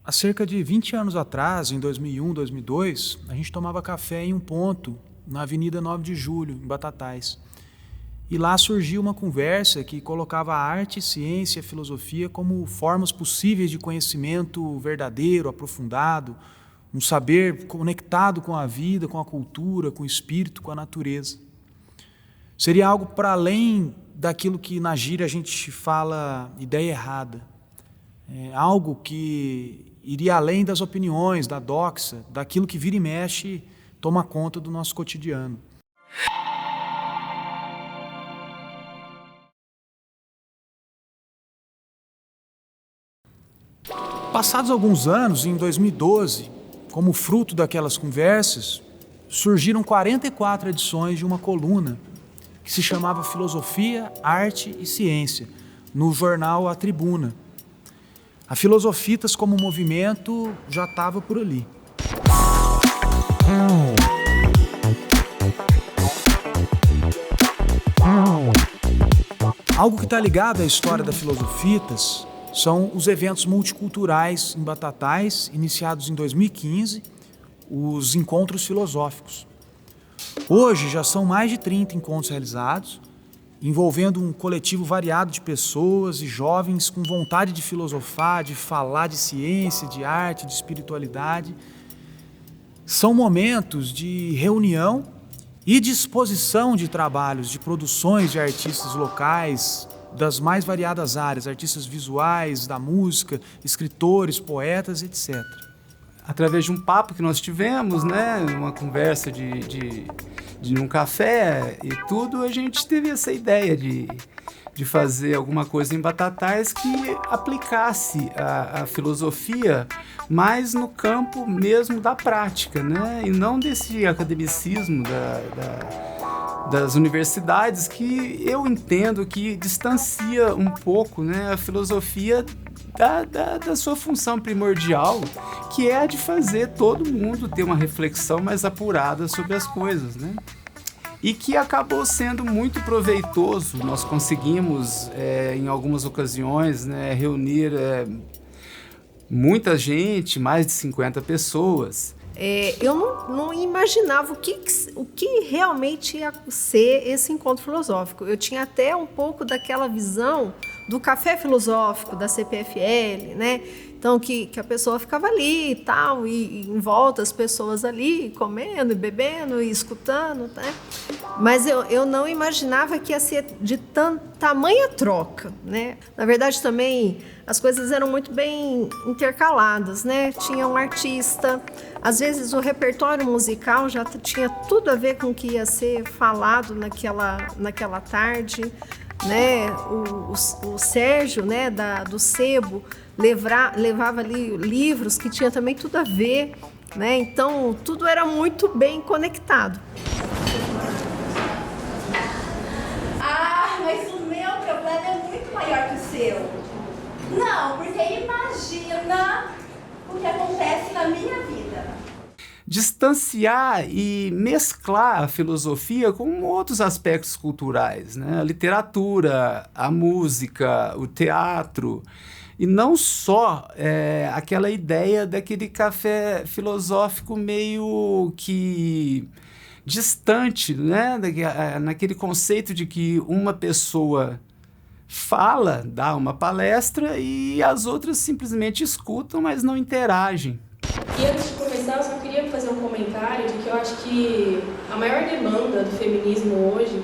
Há cerca de 20 anos atrás, em 2001, 2002, a gente tomava café em um ponto, na Avenida 9 de Julho, em Batatais. E lá surgiu uma conversa que colocava a arte, ciência e filosofia como formas possíveis de conhecimento verdadeiro, aprofundado, um saber conectado com a vida, com a cultura, com o espírito, com a natureza. Seria algo para além daquilo que na gíria a gente fala ideia errada. Algo que iria além das opiniões, da doxa, daquilo que vira e mexe, toma conta do nosso cotidiano. Passados alguns anos, em 2012, como fruto daquelas conversas, surgiram 44 edições de uma coluna que se chamava Filosofia, Arte e Ciência, no jornal A Tribuna. A Filosofitas como movimento já estava por ali. Algo que está ligado à história da Filosofitas são os eventos multiculturais em Batatais, iniciados em 2015, os encontros filosóficos. Hoje já são mais de 30 encontros realizados, envolvendo um coletivo variado de pessoas e jovens com vontade de filosofar, de falar de ciência, de arte, de espiritualidade. São momentos de reunião e de exposição de trabalhos, de produções de artistas locais, das mais variadas áreas, artistas visuais, da música, escritores, poetas, etc. Através de um papo que nós tivemos, né, uma conversa de um café e tudo, a gente teve essa ideia de fazer alguma coisa em Batatais que aplicasse a filosofia mais no campo mesmo da prática, né, e não desse academicismo das universidades, que eu entendo que distancia um pouco, né, a filosofia da sua função primordial, que é a de fazer todo mundo ter uma reflexão mais apurada sobre as coisas, né? E que acabou sendo muito proveitoso. Nós conseguimos, em algumas ocasiões, né, reunir muita gente, mais de 50 pessoas. Eu não imaginava o que realmente ia ser esse encontro filosófico. Eu tinha até um pouco daquela visão do café filosófico, da CPFL, né? Então, que a pessoa ficava ali e tal, e em volta as pessoas ali comendo e bebendo e escutando, né? Mas eu não imaginava que ia ser de tamanha troca, né? Na verdade, também, as coisas eram muito bem intercaladas, né? Tinha um artista, às vezes o repertório musical já tinha tudo a ver com o que ia ser falado naquela tarde, né? O Sérgio, né, do Sebo, levava ali livros que tinha também tudo a ver, né? Então, tudo era muito bem conectado. Mas o meu problema é muito maior que o seu. Não, porque imagina o que acontece na minha vida. Distanciar e mesclar a filosofia com outros aspectos culturais, né? A literatura, a música, o teatro, e não só aquela ideia daquele café filosófico meio que distante, né? Naquele conceito de que uma pessoa fala, dá uma palestra e as outras simplesmente escutam, mas não interagem. E antes de começar, eu só queria fazer um comentário de que eu acho que a maior demanda do feminismo hoje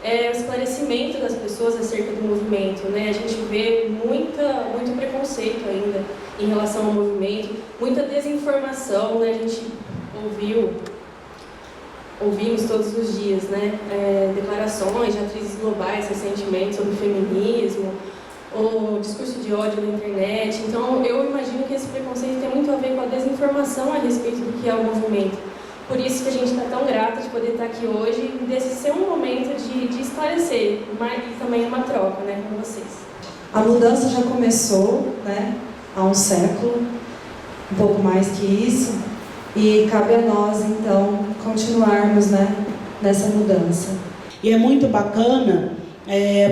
é o esclarecimento das pessoas acerca do movimento, né? A gente vê muito preconceito ainda em relação ao movimento, muita desinformação, né? A gente ouvimos todos os dias, né? Declarações de atrizes globais recentemente sobre feminismo, ou discurso de ódio na internet. Então, eu imagino que esse preconceito tem muito a ver com a desinformação a respeito do que é o movimento. Por isso que a gente está tão grata de poder estar aqui hoje e desse ser um momento de esclarecer, mas também uma troca, né, com vocês. A mudança já começou, né, há um século, um pouco mais que isso, e cabe a nós, então, continuarmos, né, nessa mudança. E é muito bacana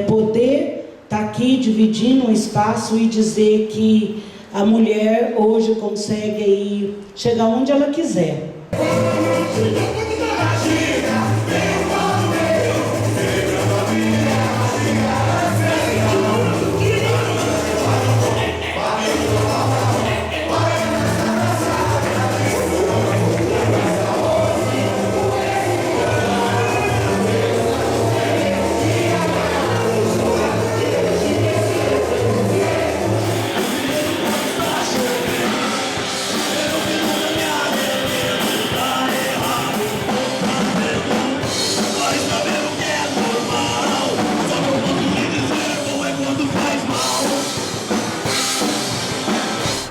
poder estar aqui dividindo um espaço e dizer que a mulher hoje consegue aí chegar onde ela quiser.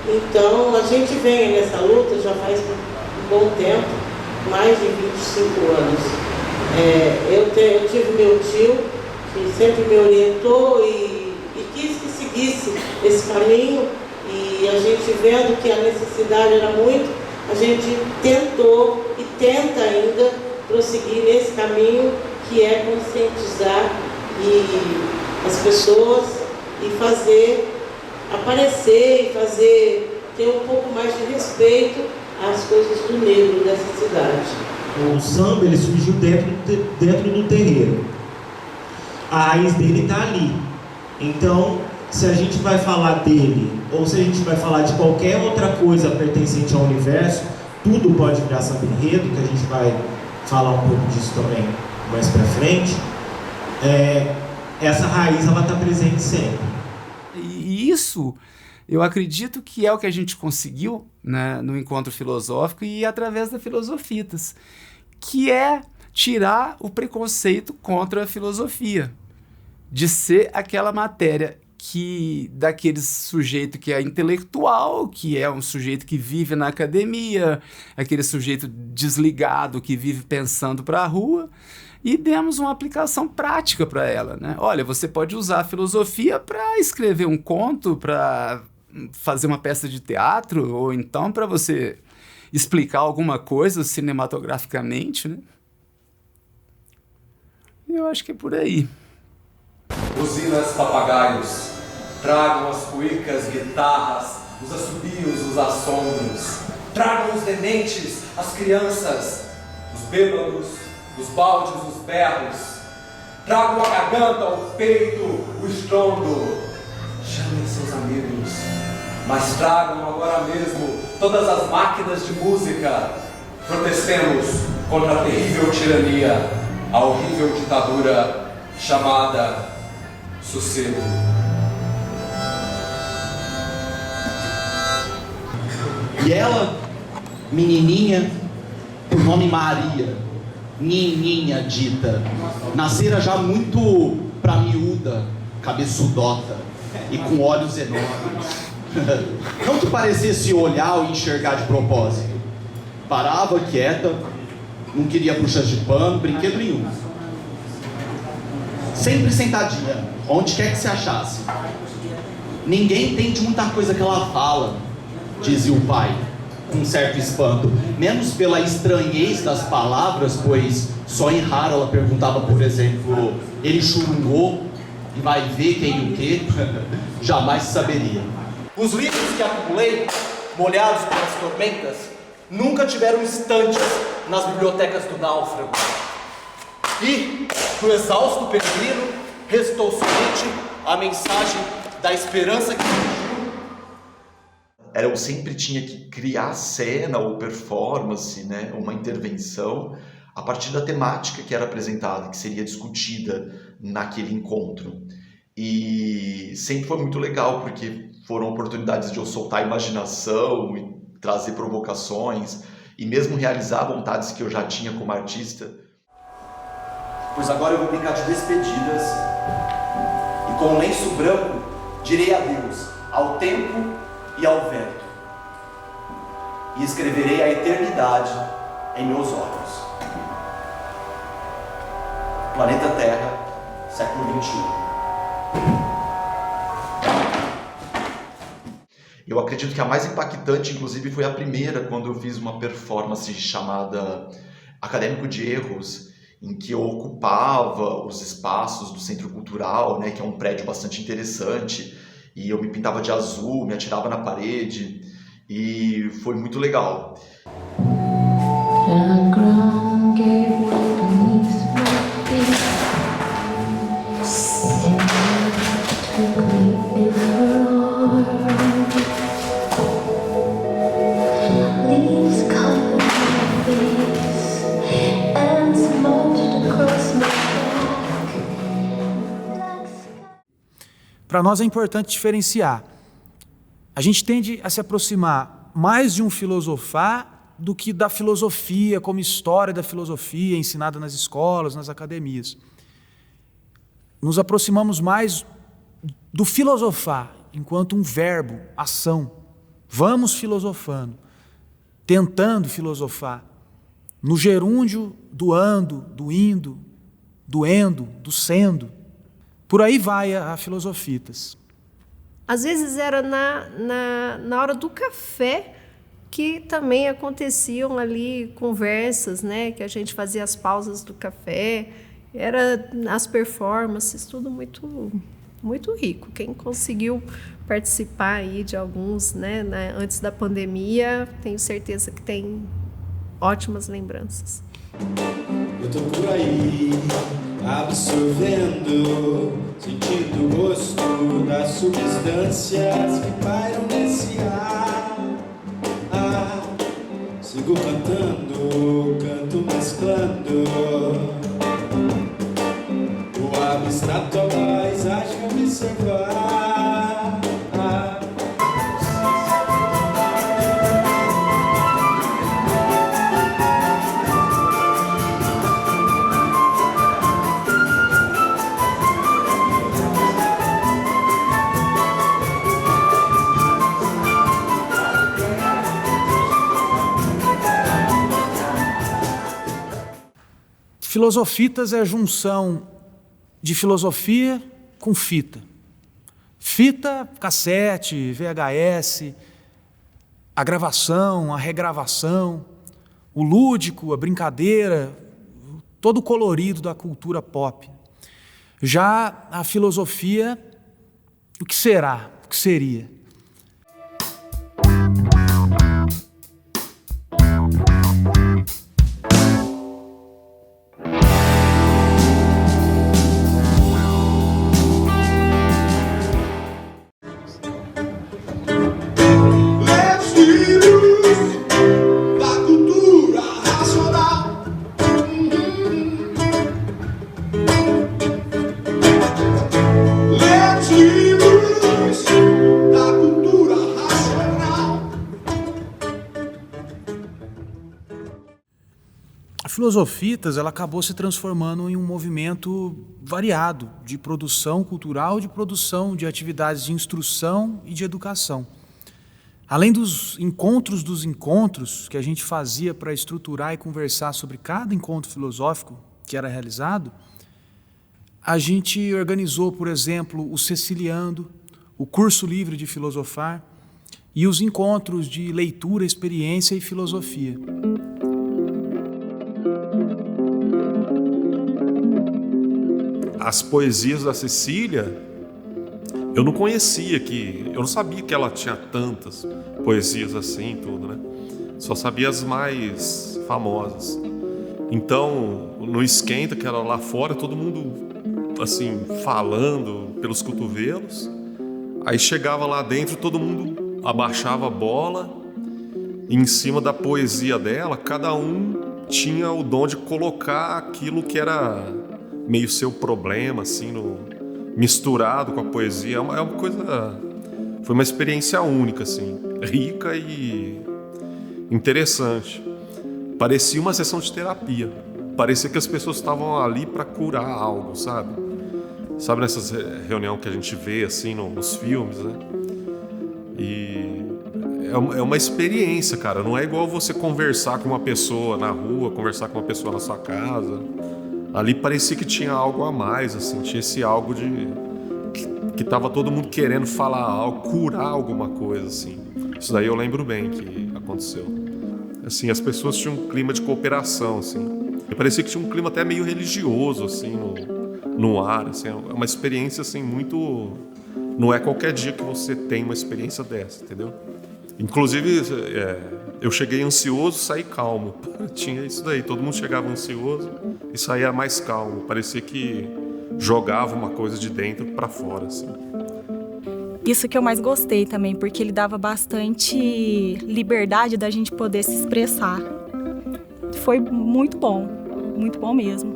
Então, a gente vem nessa luta já faz um bom tempo, mais de 25 anos. Eu tive meu tio, que sempre me orientou e quis que seguisse esse caminho, e a gente vendo que a necessidade era muito, a gente tentou e tenta ainda prosseguir nesse caminho, que é conscientizar as pessoas e fazer aparecer e ter um pouco mais de respeito às coisas do negro dessa cidade. O samba ele surgiu dentro do terreiro. A raiz dele está ali. Então, se a gente vai falar dele, ou se a gente vai falar de qualquer outra coisa pertencente ao universo, tudo pode virar samba enredo, que a gente vai falar um pouco disso também mais para frente. Essa raiz ela está presente sempre. E isso, eu acredito que é o que a gente conseguiu, né, no encontro filosófico e através da Filosofitas, que é tirar o preconceito contra a filosofia, de ser aquela matéria daquele sujeito que é intelectual, que é um sujeito que vive na academia, aquele sujeito desligado que vive pensando para a rua, e demos uma aplicação prática para ela, né? Olha, você pode usar a filosofia para escrever um conto, para fazer uma peça de teatro, ou então para você explicar alguma coisa cinematograficamente, né? Eu acho que é por aí. Buzinas, papagaios, tragam as cuícas, guitarras, os assobios, os assombros. Tragam os dementes, as crianças, os bêbados, os baldes, os berros. Tragam a garganta, o peito, o estrondo. Chamem seus amigos, mas tragam agora mesmo todas as máquinas de música. Protestemos contra a terrível tirania, a horrível ditadura chamada sossego. E ela, menininha, por nome Maria, Nininha dita, nascera já muito pra miúda, cabeçudota e com olhos enormes. Não que parecesse olhar ou enxergar de propósito. Parava quieta, não queria buchas de pano, brinquedo nenhum. Sempre sentadinha, onde quer que se achasse. Ninguém entende muita coisa que ela fala, dizia o pai, com um certo espanto. Menos pela estranhez das palavras, pois só em raro ela perguntava, por exemplo, ele churungou e vai ver quem o quê? Jamais saberia. Os livros que acumulei, molhados pelas tormentas, nunca tiveram estantes nas bibliotecas do náufrago. E, do exausto peregrino, restou somente a mensagem da esperança que... Eu sempre tinha que criar cena ou performance, né, uma intervenção, a partir da temática que era apresentada, que seria discutida naquele encontro. E sempre foi muito legal, porque foram oportunidades de eu soltar a imaginação e trazer provocações, e mesmo realizar vontades que eu já tinha como artista. Pois agora eu vou brincar de despedidas, e com um lenço branco direi adeus ao tempo e ao vento, e escreverei a eternidade em meus olhos. Planeta Terra, século XXI. Eu acredito que a mais impactante, inclusive, foi a primeira, quando eu fiz uma performance chamada Acadêmico de Erros, em que eu ocupava os espaços do Centro Cultural, né, que é um prédio bastante interessante, e eu me pintava de azul, me atirava na parede, e foi muito legal. Para nós é importante diferenciar. A gente tende a se aproximar mais de um filosofar do que da filosofia, como história da filosofia ensinada nas escolas, nas academias. Nos aproximamos mais do filosofar, enquanto um verbo, ação. Vamos filosofando, tentando filosofar, no gerúndio do ando, do indo, do endo, do sendo. Por aí vai a Filosofitas. Às vezes era na hora do café que também aconteciam ali conversas, né? Que a gente fazia as pausas do café, era as performances, tudo muito, muito rico. Quem conseguiu participar aí de alguns, né, antes da pandemia, tenho certeza que tem ótimas lembranças. Eu tô por aí, absorvendo, sentindo o gosto das substâncias que pairam nesse ar. Sigo cantando, canto mesclando o abstrato à paisagem observar. Filosofitas é a junção de filosofia com fita. Fita, cassete, VHS, a gravação, a regravação, o lúdico, a brincadeira, todo o colorido da cultura pop. Já a filosofia, o que será? O que seria? A Filosofitas, ela acabou se transformando em um movimento variado de produção cultural, de produção de atividades de instrução e de educação. Além dos encontros que a gente fazia para estruturar e conversar sobre cada encontro filosófico que era realizado, a gente organizou, por exemplo, o Ceciliando, o Curso Livre de Filosofar e os encontros de leitura, experiência e filosofia. As poesias da Cecília, eu não conhecia, eu não sabia que ela tinha tantas poesias assim, tudo, né? Só sabia as mais famosas. Então, no esquenta, que era lá fora, todo mundo, assim, falando pelos cotovelos. Aí chegava lá dentro, todo mundo abaixava a bola, e em cima da poesia dela, cada um tinha o dom de colocar aquilo que era meio seu problema, assim, misturado com a poesia. É uma coisa... Foi uma experiência única, assim, rica e interessante. Parecia uma sessão de terapia. Parecia que as pessoas estavam ali para curar algo, sabe? Sabe nessas reuniões que a gente vê, assim, nos filmes, né? E é uma experiência, cara. Não é igual você conversar com uma pessoa na rua, conversar com uma pessoa na sua casa. Ali parecia que tinha algo a mais, assim, tinha esse algo que tava todo mundo querendo falar algo, curar alguma coisa, assim. Isso daí eu lembro bem que aconteceu. Assim, as pessoas tinham um clima de cooperação, assim. E parecia que tinha um clima até meio religioso, assim, no ar, assim. É uma experiência, assim, muito Não é qualquer dia que você tem uma experiência dessa, entendeu? Inclusive, eu cheguei ansioso, saí calmo. Tinha isso daí, todo mundo chegava ansioso e saía mais calmo. Parecia que jogava uma coisa de dentro para fora, assim. Isso que eu mais gostei também, porque ele dava bastante liberdade da gente poder se expressar. Foi muito bom mesmo.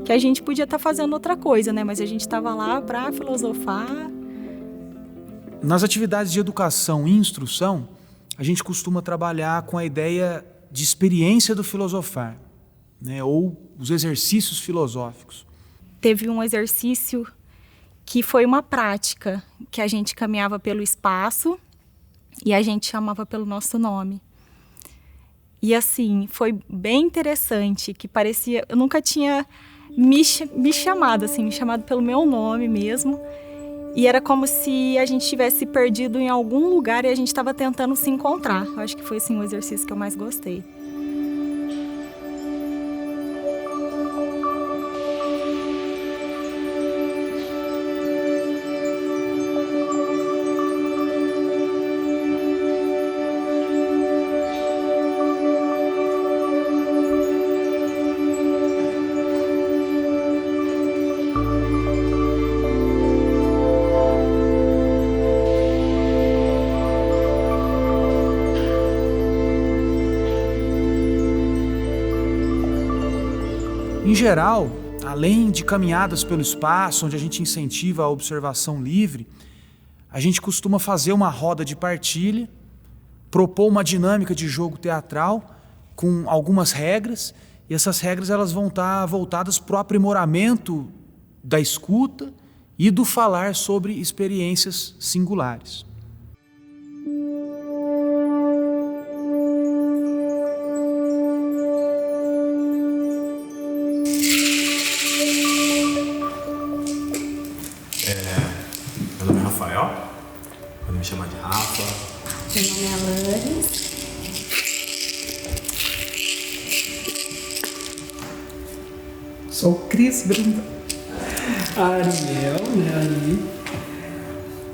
Que a gente podia estar fazendo outra coisa, né? Mas a gente estava lá para filosofar. Nas atividades de educação e instrução, a gente costuma trabalhar com a ideia de experiência do filosofar, né? Ou os exercícios filosóficos. Teve um exercício que foi uma prática, que a gente caminhava pelo espaço e a gente chamava pelo nosso nome. E assim, foi bem interessante, que parecia... Eu nunca tinha me chamado, assim, me chamado pelo meu nome mesmo. E era como se a gente tivesse perdido em algum lugar e a gente estava tentando se encontrar. Eu acho que foi assim, o exercício que eu mais gostei. Em geral, além de caminhadas pelo espaço, onde a gente incentiva a observação livre, a gente costuma fazer uma roda de partilha, propor uma dinâmica de jogo teatral com algumas regras, e essas regras elas vão estar voltadas para o aprimoramento da escuta e do falar sobre experiências singulares. Meu nome é Rafael, podem me chamar de Rafa. Meu nome é Alanis. Sou Cris Brenda. Ariel, né, Ari?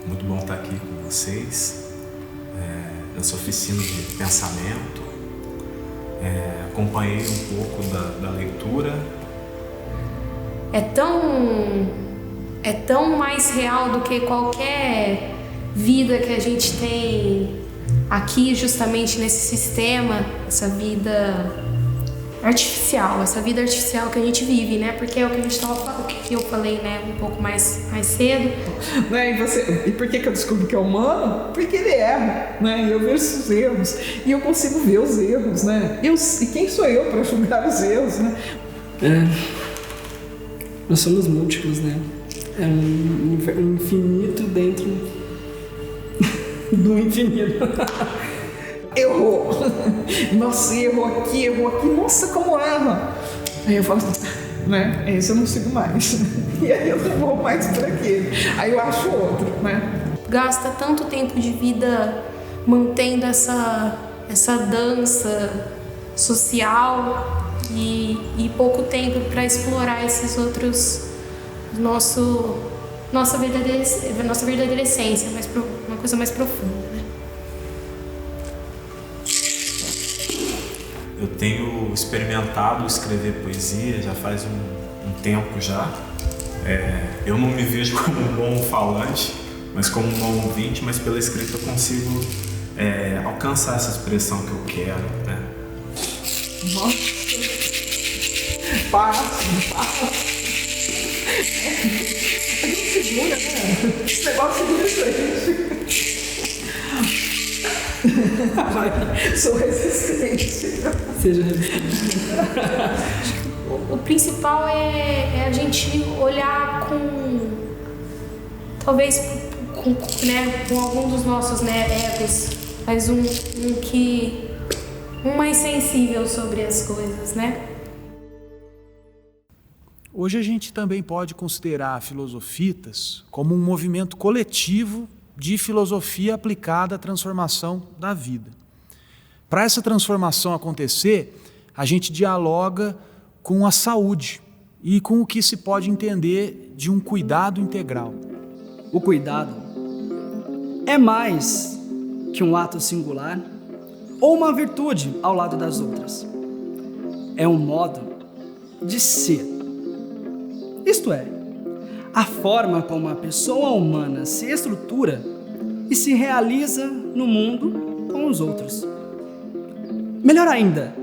Muito bom estar aqui com vocês nessa oficina de pensamento. Acompanhei um pouco da leitura. É tão mais real do que qualquer vida que a gente tem aqui, justamente nesse sistema, essa vida artificial que a gente vive, né? Porque é o que a gente o que eu falei, né, um pouco mais cedo. Né? E por que eu descubro que é humano? Porque ele erra, né? E eu vejo os erros e eu consigo ver os erros, né? E quem sou eu para julgar os erros, né? Nós somos múltiplos, né? É um infinito dentro do infinito. Errou. Nossa, errou aqui. Nossa, como erra. Aí eu falo, né? Esse eu não sigo mais. E aí eu não vou mais para aquele. Aí eu acho outro, né? Gasta tanto tempo de vida mantendo essa dança social e pouco tempo para explorar esses outros, nossa verdadeira essência, uma coisa mais profunda, né? Eu tenho experimentado escrever poesia já faz um tempo já. Eu não me vejo como um bom falante, mas como um bom ouvinte, mas pela escrita eu consigo alcançar essa expressão que eu quero, né? Nossa. Passa. A gente segura, né? Esse negócio segura a gente. Sou resistente. Seja resistente. O principal é a gente olhar talvez com algum dos nossos, né, egos, mas um mais sensível sobre as coisas, né? Hoje a gente também pode considerar Filosofitas como um movimento coletivo de filosofia aplicada à transformação da vida. Para essa transformação acontecer, a gente dialoga com a saúde e com o que se pode entender de um cuidado integral. o cuidado é mais que um ato singular ou uma virtude ao lado das outras. É um modo de ser. Isto é, a forma como a pessoa humana se estrutura e se realiza no mundo com os outros. Melhor ainda,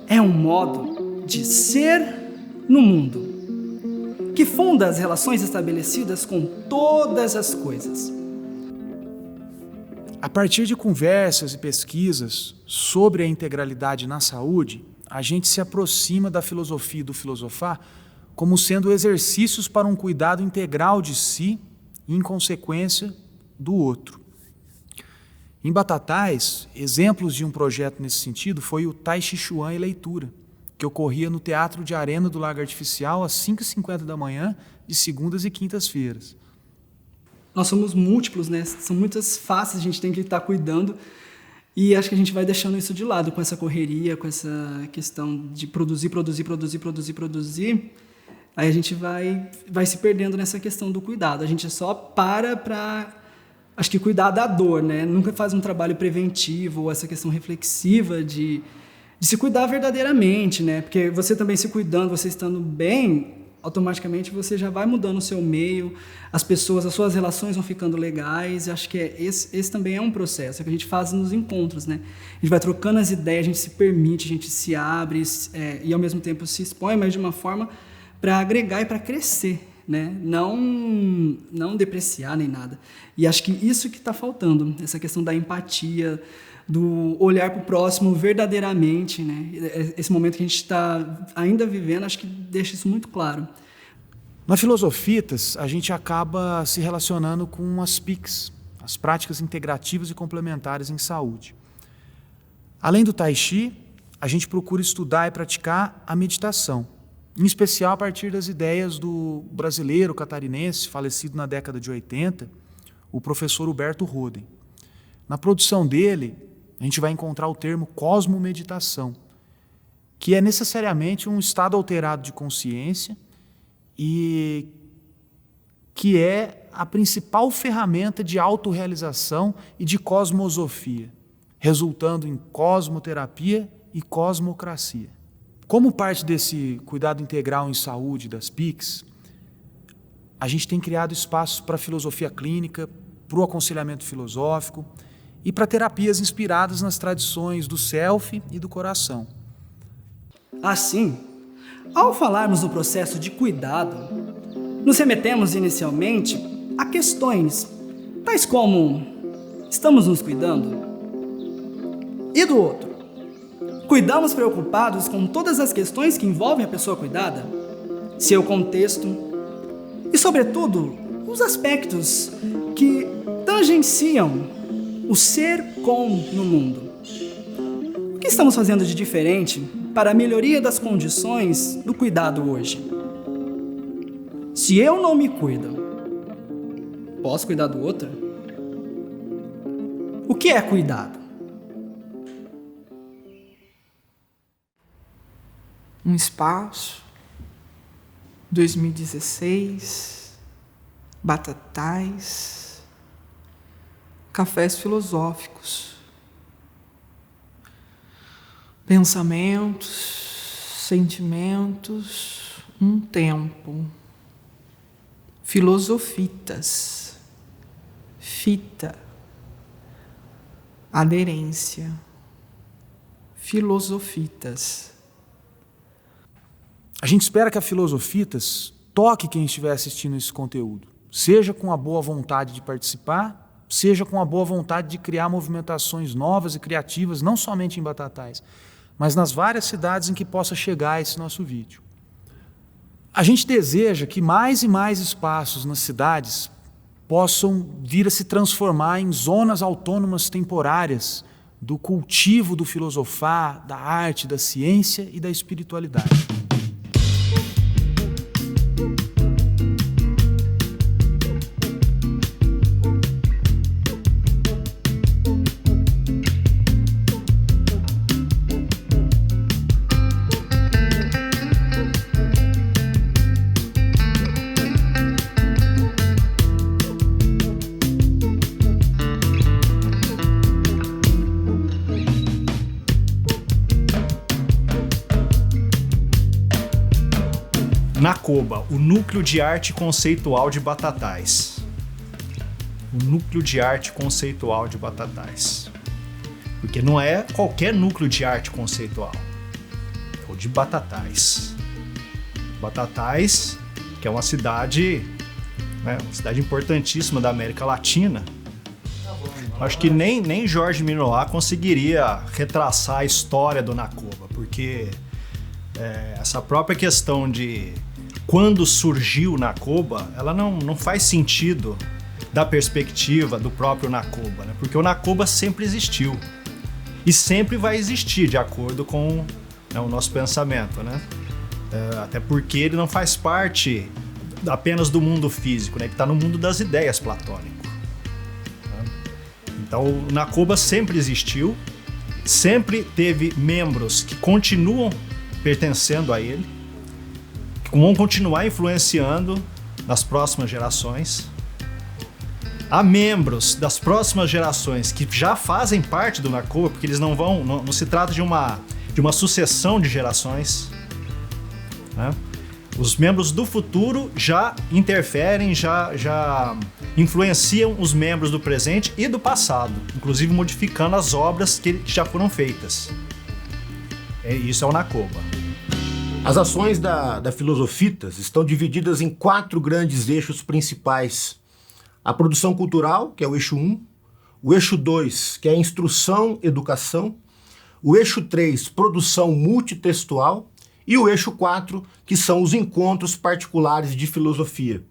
é um modo de ser no mundo, que funda as relações estabelecidas com todas as coisas. A partir de conversas e pesquisas sobre a integralidade na saúde, a gente se aproxima da filosofia e do filosofar como sendo exercícios para um cuidado integral de si e, em consequência, do outro. Em Batatais, exemplos de um projeto nesse sentido foi o Tai Chi Chuan e Leitura, que ocorria no Teatro de Arena do Lago Artificial às 5h50 da manhã, de segundas e quintas-feiras. Nós somos múltiplos, né? São muitas faces, a gente tem que estar cuidando, e acho que a gente vai deixando isso de lado com essa correria, com essa questão de produzir. Aí a gente vai se perdendo nessa questão do cuidado. A gente só para acho que cuidar da dor, né? Nunca faz um trabalho preventivo ou essa questão reflexiva de se cuidar verdadeiramente, né? Porque você também se cuidando, você estando bem, automaticamente você já vai mudando o seu meio, as pessoas, as suas relações vão ficando legais. E acho que esse também é um processo que a gente faz nos encontros, né? A gente vai trocando as ideias, a gente se permite, a gente se abre e ao mesmo tempo se expõe, mas de uma forma para agregar e para crescer, né? Não depreciar nem nada. E acho que isso que está faltando, essa questão da empatia, do olhar para o próximo verdadeiramente, né? Esse momento que a gente está ainda vivendo, acho que deixa isso muito claro. Na Filosofitas, a gente acaba se relacionando com as PICs, as práticas integrativas e complementares em saúde. Além do Tai Chi, a gente procura estudar e praticar a meditação, em especial a partir das ideias do brasileiro catarinense, falecido na década de 80, o professor Huberto Roden. Na produção dele, a gente vai encontrar o termo cosmomeditação, que é necessariamente um estado alterado de consciência e que é a principal ferramenta de autorrealização e de cosmosofia, resultando em cosmoterapia e cosmocracia. Como parte desse cuidado integral em saúde das PICs, a gente tem criado espaços para a filosofia clínica, para o aconselhamento filosófico e para terapias inspiradas nas tradições do self e do coração. Assim, ao falarmos do processo de cuidado, nos remetemos inicialmente a questões tais como: estamos nos cuidando? E do outro? Cuidamos preocupados com todas as questões que envolvem a pessoa cuidada? Seu contexto e, sobretudo, os aspectos que tangenciam o ser com no mundo. O que estamos fazendo de diferente para a melhoria das condições do cuidado hoje? Se eu não me cuido, posso cuidar do outro? O que é cuidado? Um espaço, 2016, Batatais, cafés filosóficos, pensamentos, sentimentos, um tempo, filosofitas, fita, aderência, filosofitas. A gente espera que a Filosofitas toque quem estiver assistindo esse conteúdo, seja com a boa vontade de participar, seja com a boa vontade de criar movimentações novas e criativas, não somente em Batatais, mas nas várias cidades em que possa chegar esse nosso vídeo. A gente deseja que mais e mais espaços nas cidades possam vir a se transformar em zonas autônomas temporárias do cultivo do filosofar, da arte, da ciência e da espiritualidade. NACOBA, o Núcleo de Arte Conceitual de Batatais. O Núcleo de Arte Conceitual de Batatais. Porque não é qualquer núcleo de arte conceitual. É o de Batatais. Batatais, que é uma cidade, né, uma cidade importantíssima da América Latina. Acho que nem Jorge Minoá conseguiria retraçar a história do NACOBA, porque essa própria questão de quando surgiu o NACOBA, ela não faz sentido da perspectiva do próprio NACOBA, né? Porque o NACOBA sempre existiu e sempre vai existir, de acordo com, né, o nosso pensamento, né? Até porque ele não faz parte apenas do mundo físico, né? Ele está no mundo das ideias platônico. Né? Então o NACOBA sempre existiu, sempre teve membros que continuam pertencendo a ele, que vão continuar influenciando nas próximas gerações. Há membros das próximas gerações que já fazem parte do NACOBA, porque eles não se trata de uma sucessão de gerações, né? Os membros do futuro já interferem, já influenciam os membros do presente e do passado, inclusive modificando as obras que já foram feitas. Isso é o NACOBA. As ações da Filosofitas estão divididas em 4 grandes eixos principais. A produção cultural, que é o eixo 1, o eixo 2, que é a instrução, educação, o eixo 3, produção multitextual, e o eixo 4, que são os encontros particulares de filosofia.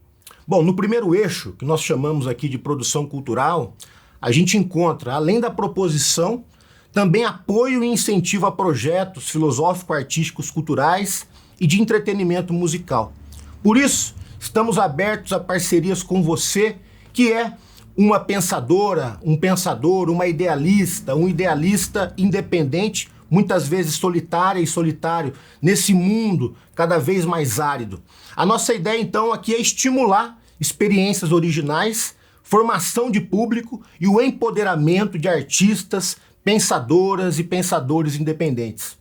Bom, no primeiro eixo, que nós chamamos aqui de produção cultural, a gente encontra, além da proposição, também apoio e incentivo a projetos filosófico-artísticos culturais e de entretenimento musical. Por isso, estamos abertos a parcerias com você, que é uma pensadora, um pensador, uma idealista, um idealista independente, muitas vezes solitária e solitário, nesse mundo cada vez mais árido. A nossa ideia, então, aqui é estimular experiências originais, formação de público e o empoderamento de artistas, pensadoras e pensadores independentes.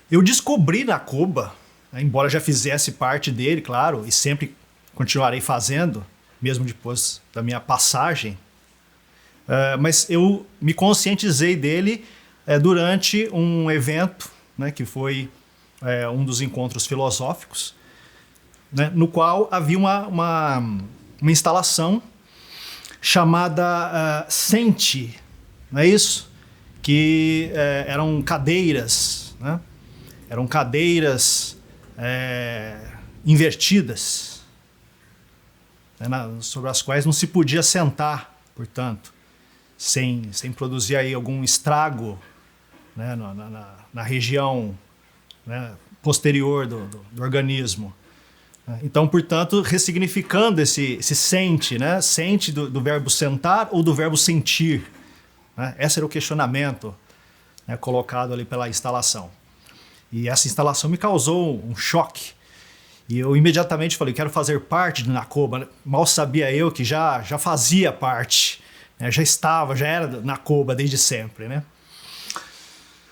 Eu descobri NACOBA, né, embora já fizesse parte dele, claro, e sempre continuarei fazendo, mesmo depois da minha passagem, mas eu me conscientizei dele durante um evento, né, que foi um dos encontros filosóficos, né, no qual havia uma instalação chamada Sente, não é isso? Que eram cadeiras, né? Eram cadeiras invertidas, né, sobre as quais não se podia sentar, portanto, sem produzir aí algum estrago, né, na região, né, posterior do organismo. Então, portanto, ressignificando esse sente, né? Sente do verbo sentar ou do verbo sentir. Né? Esse era o questionamento, né, colocado ali pela instalação. E essa instalação me causou um choque. E eu imediatamente falei, quero fazer parte do NACOBA. Mal sabia eu que já fazia parte, né? Já era NACOBA desde sempre, né?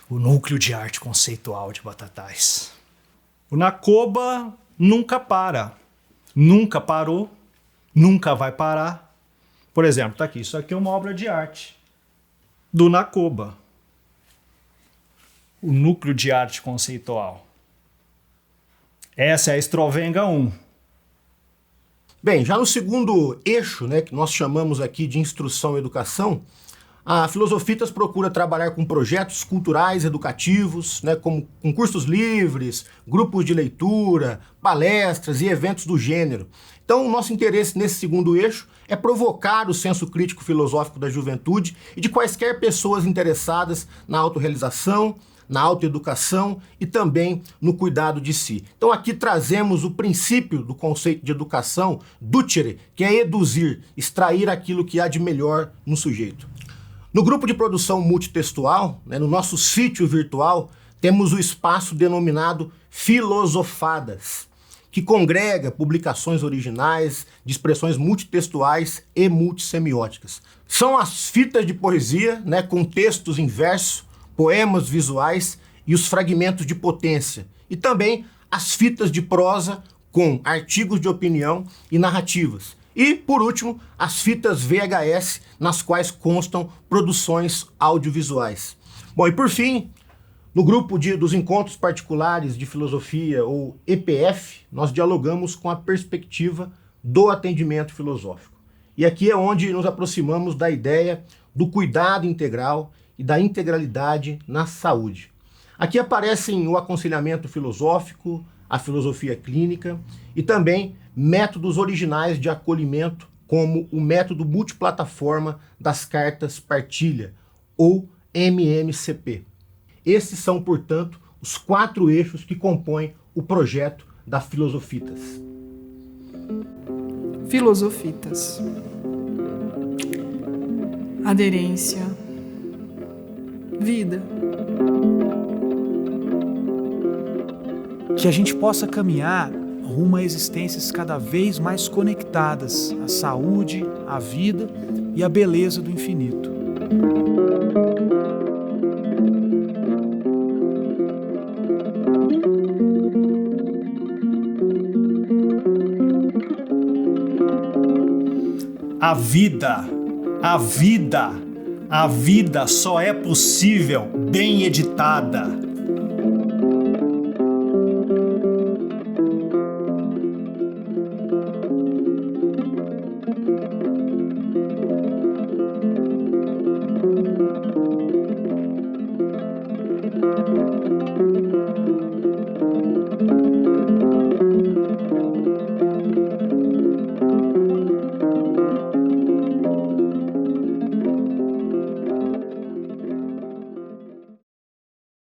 O Núcleo de Arte Conceitual de Batatais. O NACOBA nunca para. Nunca parou, nunca vai parar. Por exemplo, está aqui, isso aqui é uma obra de arte do NACOBA. O Núcleo de Arte Conceitual. Essa é a Estrovenga 1. Bem, já no segundo eixo, né, que nós chamamos aqui de instrução e educação, a Filosofitas procura trabalhar com projetos culturais educativos, né, como concursos livres, grupos de leitura, palestras e eventos do gênero. Então, o nosso interesse nesse segundo eixo é provocar o senso crítico filosófico da juventude e de quaisquer pessoas interessadas na autorrealização, na autoeducação e também no cuidado de si. Então aqui trazemos o princípio do conceito de educação, ducere, que é eduzir, extrair aquilo que há de melhor no sujeito. No grupo de produção multitextual, né, no nosso sítio virtual, temos o espaço denominado Filosofadas, que congrega publicações originais de expressões multitextuais e multissemióticas. São as fitas de poesia, né, com textos em verso, poemas visuais e os fragmentos de potência, e também as fitas de prosa com artigos de opinião e narrativas. E, por último, as fitas VHS, nas quais constam produções audiovisuais. Bom, e por fim, no grupo dos Encontros Particulares de Filosofia, ou EPF, nós dialogamos com a perspectiva do atendimento filosófico. E aqui é onde nos aproximamos da ideia do cuidado integral e da integralidade na saúde. Aqui aparecem o aconselhamento filosófico, a filosofia clínica e também métodos originais de acolhimento, como o método multiplataforma das cartas partilha, ou MMCP. Esses são, portanto, os 4 eixos que compõem o projeto da Filosofitas. Filosofitas. Aderência. Vida. Que a gente possa caminhar rumo a existências cada vez mais conectadas à saúde, à vida e à beleza do infinito. A vida só é possível bem editada.